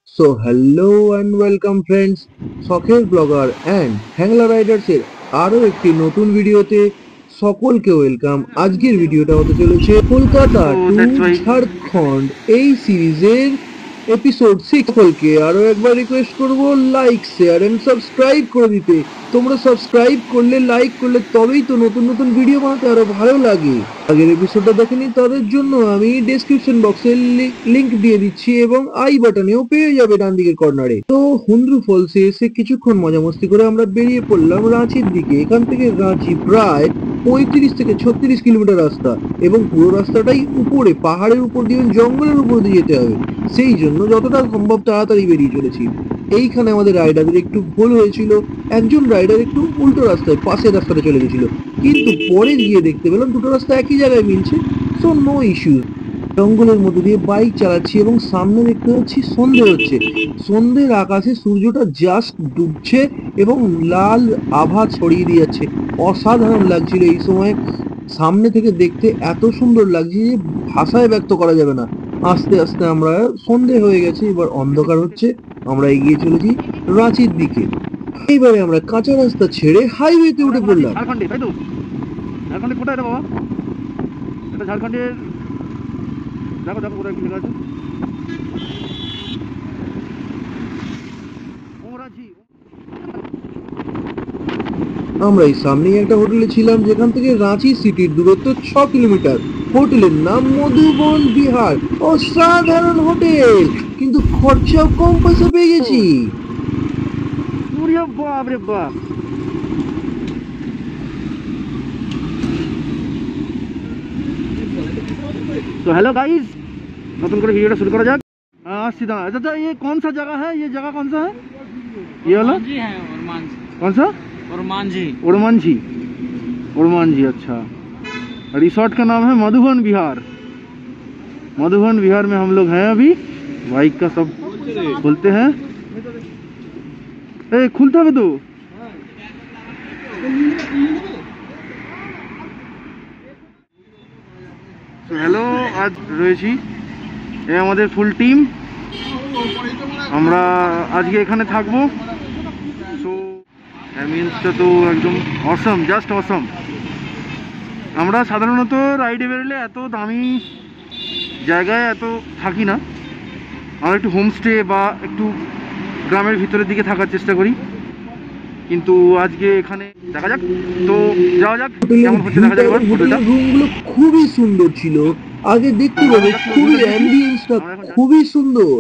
So hello and welcome friends, শখের blogger and হ্যাংলা রাইডার্সের আরও একটি নতুন ভিডিওতে সকলকে ওয়েলকাম। আজকের ভিডিওটা হতে চলেছে Kolkata So to that's why Jharkhand এই সিরিজের এপিসোড 6। সকলকে আরও একবার রিকোয়েস্ট করব লাইক শেয়ার এন্ড সাবস্ক্রাইব করে দিতে। তোমরা সাবস্ক্রাইব করলে, লাইক করলে তবেই তো নতুন নতুন ভিডিও বানাতে আরো ভালো লাগে। আগের এপিসোডটা দেখেনি তাদের জন্য আমি ডেসক্রিপশন বক্সে লিংক দিয়ে দিচ্ছি এবং আই বাটনেও পেয়ে যাবে ডান দিকের কর্নারে। তো হুন্দ্রু ফলসে এসে কিছুক্ষণ মজা মস্তি করে আমরা বেরিয়ে পড়লাম রাঁচির দিকে। এখান থেকে রাঁচি প্রায় 35 থেকে 36 কিলোমিটার রাস্তা এবং পুরো রাস্তাটাই উপরে পাহাড়ের উপর দিয়ে জঙ্গলের উপর দিয়ে যেতে হবে। সেই জন্য যতটা সম্ভব তাড়াতাড়ি বেরিয়ে চলেছি। এইখানে আমাদের রাইডারদের একটু ভুল হয়েছিল, একজন রাইডার একটু উল্টো রাস্তায় পাশের রাস্তাটা চলে গেছিল, কিন্তু পরে গিয়ে দেখতে পেলাম দুটো রাস্তা একই জায়গায় মিলছে। So no issue. জঙ্গলের মধ্যে দিয়ে বাইক চালাচ্ছি এবং সামনে দেখতে পাচ্ছি সন্ধে হচ্ছে। সন্ধ্যের আকাশে সূর্যটা জাস্ট ডুবছে এবং লাল আভা ছড়িয়ে দিয়ে যাচ্ছে। অসাধারণ লাগছিল এই সময়। সামনে থেকে দেখতে এত সুন্দর লাগছে যে ভাষায় ব্যক্ত করা যাবে না। আস্তে আস্তে আমরা সন্ধে হয়ে গেছে, এবার অন্ধকার হচ্ছে। আমরা এগিয়ে চলেছি রাঁচির দিকে। এইবারে আমরা কাঁচা রাস্তা ছেড়ে হাইওয়েতে উঠে পড়লাম। ঝাড়খণ্ডে, তাই তো? ঝাড়খণ্ডে কোথায় এটা বাবা? এটা ঝাড়খণ্ডের, দেখো দেখো কোথায় কি লেখা আছে। ওরাজি। আমরা এই সামনেই একটা হোটেলে ছিলাম যেখান থেকে রাঁচি সিটির দূরত্ব 6 কিলোমিটার। হোটেলের নাম মধুবন বিহার। অসাধারণ হোটেল, কিন্তু খরচাও কম পয়সা পেয়ে গেছি। ওরে বাপ রে বাপ। तो हेलो गाइस, नतून করে ভিডিওটা শুরু করা যাক। सीधा अच्छा, ये कौन सा जगह है? ये जगह कौन सा है? ये वाला जी है उड़मांझी। कौन सा? उड़मांझी। उड़मांझी। उड़मांझी, अच्छा। रिसोर्ट का नाम है मधुबन विहार। मधुबन विहार में हम लोग हैं अभी। बाइक का सब खुलते हैं। ए खुलता है तो হ্যালো, আজ রয়েছি এই আমাদের ফুল টিম। আমরা আজকে এখানে থাকবো। সো অ্যাম্বিয়েন্সটা তো একদম অসম, জাস্ট অসম। আমরা সাধারণত রাইডে বেরোলে এত দামি জায়গায় এত থাকি না। আমরা একটু হোমস্টে বা একটু গ্রামের ভিতরের দিকে থাকার চেষ্টা করি, কিন্তু আজকে এখানে দেখা যাক। তো যাওয়া যাক, কেমন হচ্ছে দেখা যাক। হোটেলের রুমগুলো খুবই সুন্দর ছিল। আগে দেখতে পাবে খুবই অ্যাম্বিয়েন্সটা খুবই সুন্দর।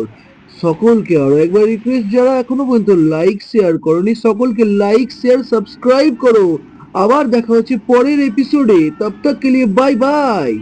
সকলকে আরো একবার রিকোয়েস্ট, যারা এখনো পর্যন্ত লাইক শেয়ার করনি সকলকে লাইক শেয়ার সাবস্ক্রাইব করো। আবার দেখা হচ্ছে পরের এপিসোডে। তব তক কে লিয়ে বাই বাই।